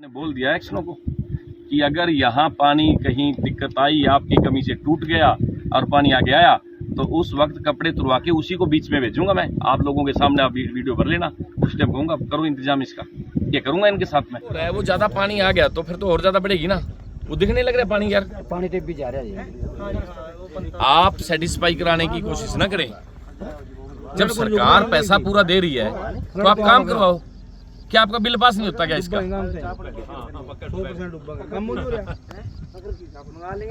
ने बोल दिया एक्शनों को कि अगर यहाँ पानी कहीं दिक्कत आई, आपकी कमी से टूट गया और पानी आगे आया तो उस वक्त कपड़े तुरवा के उसी को बीच में भेजूंगा मैं, आप लोगों के सामने आप वीडियो भर लेना, उस टाइम कहूँगा करो इंतजाम इसका, ये करूंगा इनके साथ में। वो ज्यादा पानी आ गया तो फिर तो और ज्यादा बढ़ेगी ना, वो दिखने लग रहा है पानी यार, पानी टेप भी जा रहा है। आप सेटिस्फाई कराने की कोशिश ना करें। जब सरकार पैसा पूरा दे रही है तो आप काम करवाओ। क्या आपका बिल पास नहीं होता क्या इसका?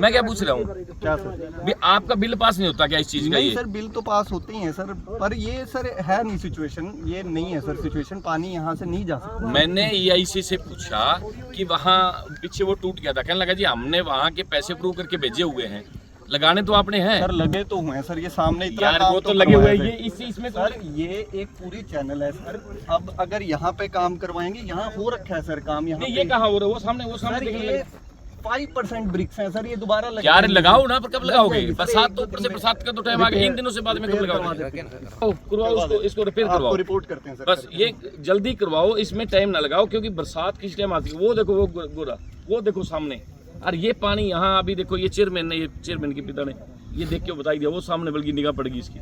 मैं क्या पूछ रहा हूँ, क्या सर? आपका बिल पास नहीं होता क्या इस चीज का? नहीं ये सर, बिल तो पास होते ही हैं सर, पर ये सर है नहीं सिचुएशन, ये नहीं है सर सिचुएशन, पानी यहाँ से नहीं जा सकता। मैंने EIC से पूछा कि वहाँ पीछे वो टूट गया था, कहने लगा जी हमने वहाँ के पैसे प्रूव करके भेजे हुए हैं, लगाने तो आपने हैं सर, लगे तो हुए हैं सर, ये सामने इतना यार, काम वो तो लगे हुए हैं, ये इसमें सर, ये एक पूरी चैनल है सर। अब अगर यहाँ पे काम करवाएंगे, यहाँ हो रखा है सर काम, यहाँ ये कहाँ हो रहा है? वो सामने सर ये 5% ब्रिक्स हैं सर, ये दोबारा यार लगाओ ना, पर कब लगाओगे? बरसात तो ऊपर से बरसात का तो टाइम आ गया, इन दिनों से बाद में कब लगाओगे? करवाओ इसको रिपेयर करवाओ, रिपोर्ट करते हैं सर, बस ये जल्दी करवाओ, इसमें टाइम ना लगाओ, क्योंकि बरसात किस टाइम आती है। वो देखो वो गोरा, वो देखो सामने, और ये पानी यहाँ अभी देखो, ये चेयरमैन ने, ये चेयरमैन के पिता ने ये देख के बताई दिया, वो सामने बल्कि निगाह पड़ेगी इसकी।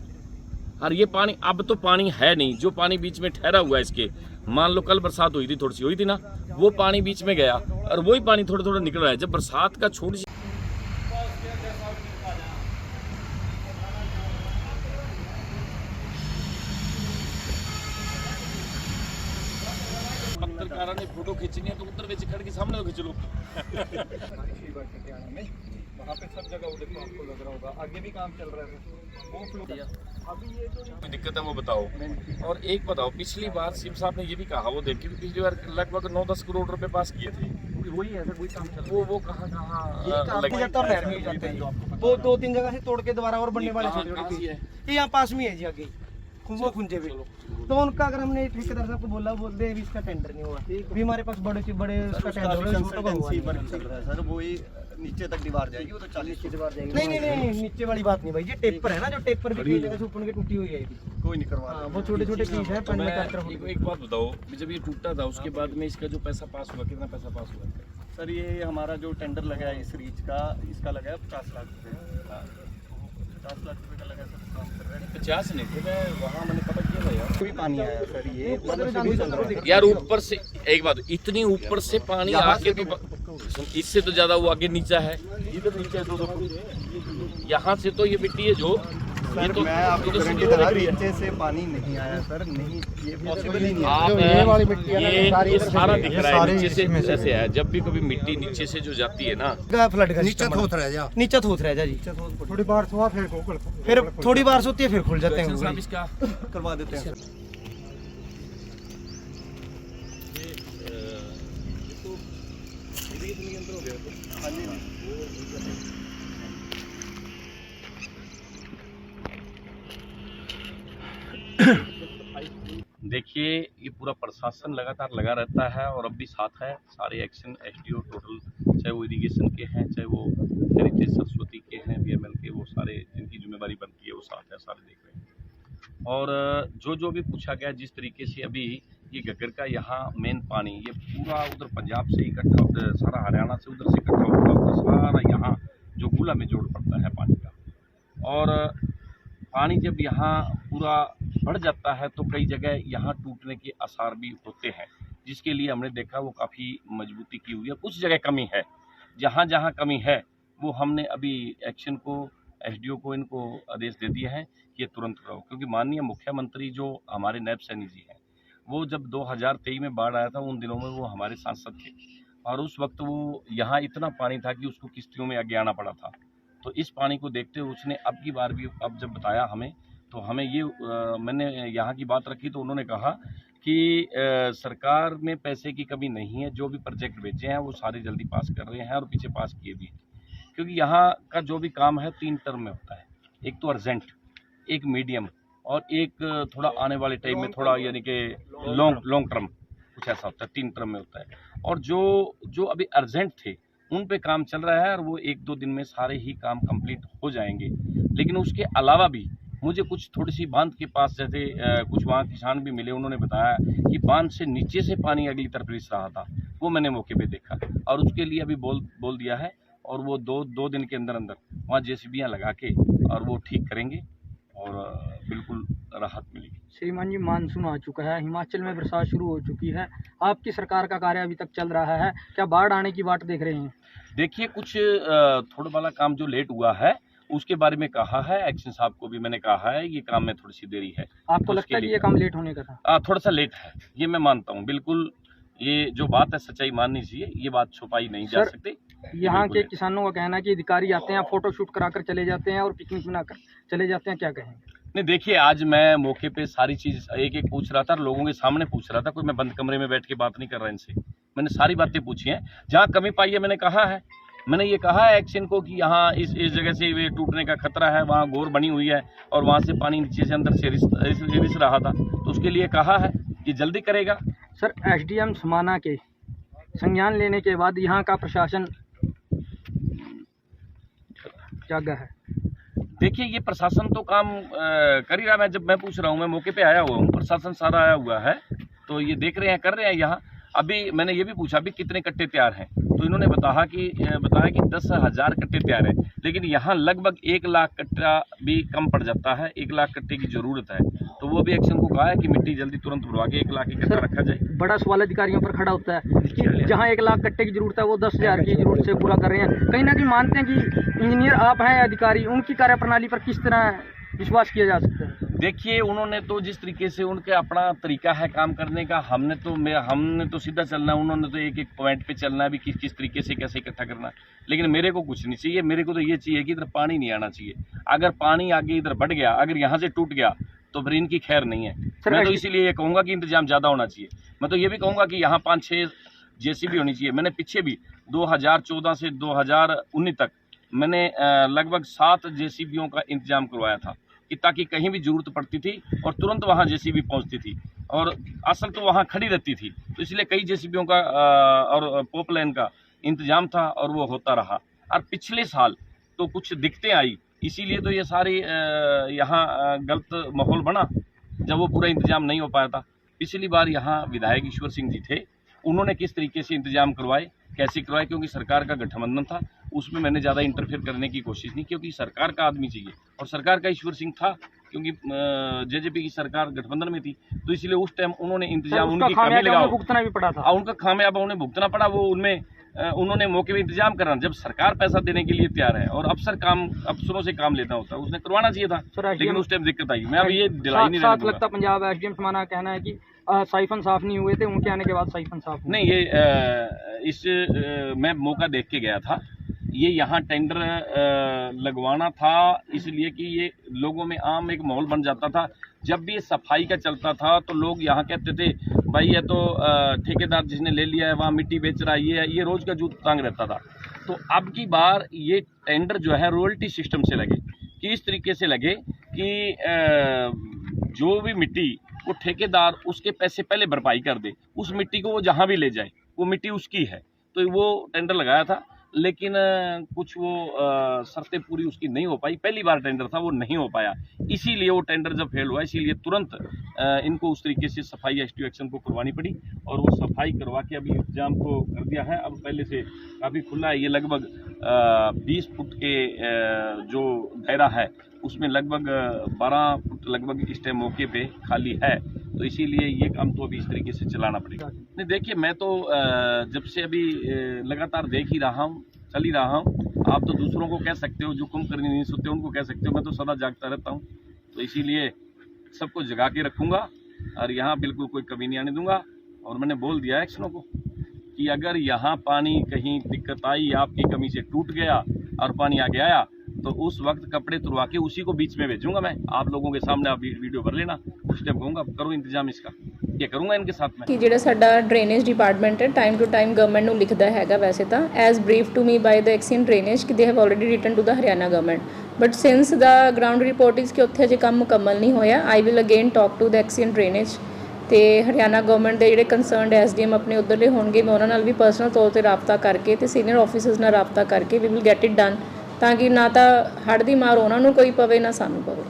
और ये पानी अब तो पानी है नहीं, जो पानी बीच में ठहरा हुआ है इसके, मान लो कल बरसात हुई थी, थोड़ी सी हुई थी ना, वो पानी बीच में गया और वही पानी थोड़ा थोड़ा निकल रहा है। जब बरसात का छोटी सी पत्रकारों ने फोटो खींचनी है तो उत्तर में खड़ के सामने तो खींच लो। वहाँ पे सब जगह वो देखो, आपको लग रहा होगा आगे भी काम चल रहा है। अभी ये कोई दिक्कत है वो बताओ। और एक बताओ, पिछली बार सीएम साहब ने ये भी कहा, वो देखिए पिछली बार लगभग 9-10 करोड़ रुपए पास किए थे, वही है सर, वही काम चल रहा है। वो कहाँ वो 2-3 जगह से तोड़ के दोबारा और बनने वाले छोटे कहाँ छोटे है? ये यहाँ पास में है जी, आगे वो खुंजे भी। तो उनका अगर हमने ठेकेदार साहब को बोला, बोलते अभी इसका टेंडर नहीं हुआ, अभी हमारे पास बड़े से बड़े उसका टेंडर हुआ, छोटा का हुआ नहीं। चल रहा है सर, वही नीचे तक दीवार जाएगी, वो तो 40 की दीवार जाएगी। नहीं, नीचे वाली बात नहीं भाई, ये टेपर है ना, जो टेपर भी कई जगह से ऊपर के टूटी हुई है, कोई नहीं करवा हाँ, वो छोटे छोटे पीस है। तो मैं एक बात बताओ, जब ये टूटा था उसके बाद में इसका जो पैसा पास हुआ, कितना पैसा पास हुआ? सर, ये हमारा जो टेंडर लगा है इस रीच का, इसका लगा है 50 लाख रुपये। 50 लाख रुपये का लगा सर, काम कर रहे हैं। 50 नहीं थे, मैं वहाँ मैंने पता किया था यार, कोई पानी आया सर, ये मतलब यार ऊपर से एक बात, इतनी ऊपर से पानी आके तो इससे तो ज्यादा वो आगे नीचा है, इधर नीचे है तो यहाँ से तो ये मिट्टी है जो सर, मैं आपको गारंटी दे रहा हूं, नीचे से पानी नहीं आया सर, नहीं, ये पॉसिबल ही नहीं आप है। ये वाली मिट्टी ये सारा दिख रहा है, नीचे से ऐसे है। जब भी कभी मिट्टी नीचे से जो जाती है ना, फ्लड का नीचे थोथ रह जा, नीचे थोथ रह जा जी, थोड़ी बार हुआ फिर थोड़ी बार होती है, फिर खुल जाते हैं। साहब इसका करवा देते हैं सर। देखिए, ये पूरा प्रशासन लगातार लगा रहता है और अब भी साथ है। सारे एक्शन SDO टोटल, चाहे वो इरिगेशन के हैं, चाहे वो हेरिटेज सरस्वती के हैं, BML के, वो सारे जिनकी जिम्मेदारी बनती है वो साथ है, सारे देख रहे हैं। और जो भी पूछा गया, जिस तरीके से अभी ये घग्गर का यहाँ मेन पानी, ये पूरा उधर पंजाब से इकट्ठा, सारा हरियाणा से उधर से इकट्ठा होता है, सारा यहाँ जो गुला में जोड़ पड़ता है पानी का। और पानी जब यहाँ पूरा बढ़ जाता है तो कई जगह यहाँ टूटने के आसार भी होते हैं, जिसके लिए हमने देखा वो काफ़ी मजबूती की हुई है। कुछ जगह कमी है, जहाँ जहाँ कमी है वो हमने अभी एक्शन को, SDO को इनको आदेश दे दिए हैं कि ये तुरंत करो, क्योंकि माननीय मुख्यमंत्री जो हमारे नायब सैनी जी हैं, वो जब 2023 में बाढ़ आया था, उन दिनों में वो हमारे सांसद थे और उस वक्त वो यहाँ इतना पानी था कि उसको किश्तियों में आगे आना पड़ा था। तो इस पानी को देखते हुए उसने अब की बार भी, अब जब बताया हमें, तो हमें ये मैंने यहाँ की बात रखी तो उन्होंने कहा कि सरकार में पैसे की कमी नहीं है, जो भी प्रोजेक्ट भेजे हैं वो सारे जल्दी पास कर रहे हैं और पीछे पास किए भी, क्योंकि यहाँ का जो भी काम है 3 टर्म में होता है। एक तो अर्जेंट, एक मीडियम और एक थोड़ा आने वाले टाइम में थोड़ा, यानी कि लॉन्ग टर्म, कुछ ऐसा होता है, 3 टर्म में होता है। और जो अभी अर्जेंट थे उन पे काम चल रहा है और वो 1-2 दिन में सारे ही काम कंप्लीट हो जाएंगे। लेकिन उसके अलावा भी मुझे कुछ थोड़ी सी बांध के पास, जैसे कुछ वहाँ किसान भी मिले, उन्होंने बताया कि बांध से नीचे से पानी अगली तरफ रिस रहा था, वो मैंने मौके पे देखा और उसके लिए अभी बोल दिया है और वो दो दिन के अंदर वहाँ जेसीबियाँ लगा के और वो ठीक करेंगे और बिल्कुल राहत मिलेगी। श्रीमान जी, मानसून आ चुका है, हिमाचल में बरसात शुरू हो चुकी है, आपकी सरकार का कार्य अभी तक चल रहा है, क्या बाढ़ आने की बात देख रहे हैं? देखिए, कुछ थोड़ा वाला काम जो लेट हुआ है उसके बारे में कहा है, एक्शन साहब को भी मैंने कहा है, ये काम में थोड़ी सी देरी है। आपको लगता है कि ये काम लेट होने का था? थोड़ा सा लेट है, ये मैं मानता हूँ। बिल्कुल, ये जो बात है सच्चाई माननी चाहिए, ये बात छुपाई नहीं जा सकती। यहाँ के किसानों का कहना है कि अधिकारी आते हैं, फोटो शूट कराकर चले जाते हैं और पिकनिक मनाकर चले जाते हैं, क्या कहेंगे? नहीं, देखिए, आज मैं मौके पे सारी चीज़ एक एक पूछ रहा था, लोगों के सामने पूछ रहा था, कोई मैं बंद कमरे में बैठ के बात नहीं कर रहा इनसे। मैंने सारी बातें पूछी हैं, जहाँ कमी पाई है मैंने कहा है। मैंने ये कहा है एक्शन को कि यहाँ इस जगह से वे टूटने का खतरा है, वहाँ गोर बनी हुई है और वहाँ से पानी नीचे से अंदर से रिस रहा था, तो उसके लिए कहा है कि जल्दी करेगा। सर, एसडीएम समाना के संज्ञान लेने के बाद यहाँ का प्रशासन जागा है? देखिए, ये प्रशासन तो काम कर ही रहा है। जब मैं पूछ रहा हूँ, मैं मौके पे आया हुआ हूँ, प्रशासन सारा आया हुआ है, तो ये देख रहे हैं, कर रहे हैं। यहाँ अभी मैंने ये भी पूछा अभी कितने कट्टे तैयार हैं, तो इन्होंने बताया कि 10,000 कट्टे तैयार हैं, लेकिन यहाँ लगभग 1 लाख कट्टा भी कम पड़ जाता है, 1 लाख कट्टे की ज़रूरत है। तो वो भी एक्शन को कहा है कि मिट्टी जल्दी तुरंत भरवा के 1 लाख इकट्ठा रखा जाए। बड़ा सवाल अधिकारियों पर खड़ा होता है कि जहाँ 1 लाख कट्टे की जरूरत है वो 10,000 की जरूरत से पूरा कर रहे हैं। कहीं ना कहीं मानते हैं कि इंजीनियर आप हैं, अधिकारी, उनकी कार्यप्रणाली पर किस तरह विश्वास किया जा सकता है? देखिए, उन्होंने तो जिस तरीके से उनके अपना तरीका है काम करने का, हमने तो सीधा चलना है, उन्होंने तो एक पॉइंट पे चलना है भी किस तरीके से कैसे इकट्ठा करना। लेकिन मेरे को कुछ नहीं चाहिए, मेरे को तो ये चाहिए कि इधर पानी नहीं आना चाहिए। अगर पानी आगे इधर बढ़ गया, अगर यहाँ से टूट गया तो फिर इनकी खैर नहीं है। मैं तो इसीलिए ये कहूँगा कि इंतजाम ज़्यादा होना चाहिए। मैं तो ये भी कहूँगा कि यहाँ 5-6 जेसीबी होनी चाहिए। मैंने पीछे भी 2014 से 2019 तक मैंने लगभग 7 जेसीबीओं का इंतजाम करवाया था कि ताकि कहीं भी ज़रूरत पड़ती थी और तुरंत वहाँ जेसीबी पहुँचती थी, और असल तो वहाँ खड़ी रहती थी, तो इसलिए कई जेसीबीओं का और पोपलाइन का इंतजाम था और वो होता रहा। और पिछले साल तो कुछ दिक्कतें आई, इसीलिए तो ये सारी यहाँ गलत माहौल बना जब वो पूरा इंतजाम नहीं हो पाया था। पिछली बार यहाँ विधायक ईश्वर सिंह जी थे, उन्होंने किस तरीके से इंतजाम करवाए, कैसे करवाए, क्योंकि सरकार का गठबंधन था, उसमें मैंने ज़्यादा इंटरफेयर करने की कोशिश नहीं, क्योंकि सरकार का आदमी चाहिए और सरकार का ईश्वर सिंह था, क्योंकि जेजेपी की सरकार गठबंधन में थी, तो इसलिए उस टाइम उन्होंने इंतजाम उनकी कमी लगाओ भुगतना भी पड़ा था, उनका खामियाबा उन्हें भुगतना पड़ा। वो उनमें उन्होंने मौके पे इंतजाम करना, जब सरकार पैसा देने के लिए तैयार है और अफसरों से काम लेना होता है, उसने करवाना चाहिए था, लेकिन उस टाइम दिक्कत आई। मैं अब ये दिलाई नहीं साथ लगता पंजाब एसडीएम समाना कहना है कि साइफन साफ नहीं हुए थे, उनके आने के बाद साइफन साफ नहीं। ये मैं मौका देख के गया था, ये यहाँ टेंडर लगवाना था, इसलिए कि ये लोगों में आम एक माहौल बन जाता था। जब भी ये सफाई का चलता था तो लोग यहाँ कहते थे भाई ये तो ठेकेदार जिसने ले लिया है वहाँ मिट्टी बेच रहा है, ये रोज़ का जूत तांग रहता था। तो अब की बार ये टेंडर जो है रॉयल्टी सिस्टम से लगे, कि इस तरीके से लगे कि जो भी मिट्टी वो ठेकेदार उसके पैसे पहले भरपाई कर दे, उस मिट्टी को वो जहाँ भी ले जाए वो मिट्टी उसकी है। तो वो टेंडर लगाया था, लेकिन कुछ वो शर्तें पूरी उसकी नहीं हो पाई। पहली बार टेंडर था, वो नहीं हो पाया, इसीलिए वो टेंडर जब फेल हुआ, इसीलिए तुरंत इनको उस तरीके से सफाई एसटीओ एक्शन को करवानी पड़ी और वो सफाई करवा के अभी इंतजाम को कर दिया है। अब पहले से काफ़ी खुला है, ये लगभग 20 फुट के जो दायरा है उसमें लगभग 12 फुट लगभग इस टाइम मौके पे खाली है, तो इसीलिए ये काम तो अभी इस तरीके से चलाना पड़ेगा। नहीं, देखिए, मैं तो जब से अभी लगातार देख ही रहा हूँ, चल ही रहा हूँ। आप तो दूसरों को कह सकते हो, जो कुम करने नहीं सोते उनको कह सकते हो, मैं तो सदा जागता रहता हूँ, तो इसीलिए सबको जगा के रखूँगा और यहाँ बिल्कुल कोई कमी नहीं आने दूंगा। और मैंने बोल दिया एक्शनों को कि अगर यहाँ पानी कहीं दिक्कत आई, आपकी कमी से टूट गया और पानी आगे आया, तो उस वक्त कपड़े तुरवा के उसी को बीच में भेजूंगा मैं, आप लोगों के सामने आप वीडियो भर लेना, उस टाइम कहूँगा करो इंतजाम इसका, ये करूँगा इनके साथ में। कि ਜਿਹੜਾ ਸਾਡਾ ਡਰੇਨੇਜ ਡਿਪਾਰਟਮੈਂਟ ਹੈ ਟਾਈਮ ਟੂ ਟਾਈਮ ਗਵਰਨਮੈਂਟ ਨੂੰ ਲਿਖਦਾ ਹੈਗਾ ਵੈਸੇ ਤਾਂ as brief to me by the XEN drainage ਕਿ they have already written to the Haryana government, but since the ground report is ਕਿ ਉੱਥੇ ਅਜੇ ਕੰਮ ਮੁਕੰਮਲ ਨਹੀਂ ਹੋਇਆ, I will again talk to the XEN drainage ਤੇ ਹਰਿਆਣਾ ਗਵਰਨਮੈਂਟ ਦੇ ਜਿਹੜੇ ਕੰਸਰਨਡ ਐਸਡੀਐਮ ਆਪਣੇ ਉੱਧਰਲੇ ਹੋਣਗੇ, ਮੈਂ ਉਹਨਾਂ ਨਾਲ ਵੀ ਪਰਸਨਲ ਤੌਰ ਤੇ ਰਾਬਤਾ ਕਰਕੇ ਤੇ ਸੀਨੀਅਰ ਆਫੀਸਰਸ ਨਾਲ ਰਾਬਤਾ ਕਰਕੇ we will get it done, ਤਾਂ ਕਿ ਨਾ ਤਾਂ ਹੜ੍ਹ ਦੀ ਮਾਰ ਉਹਨਾਂ ਨੂੰ ਕੋਈ ਪਵੇ ਨਾ ਸਾਨੂੰ ਪਵੇ।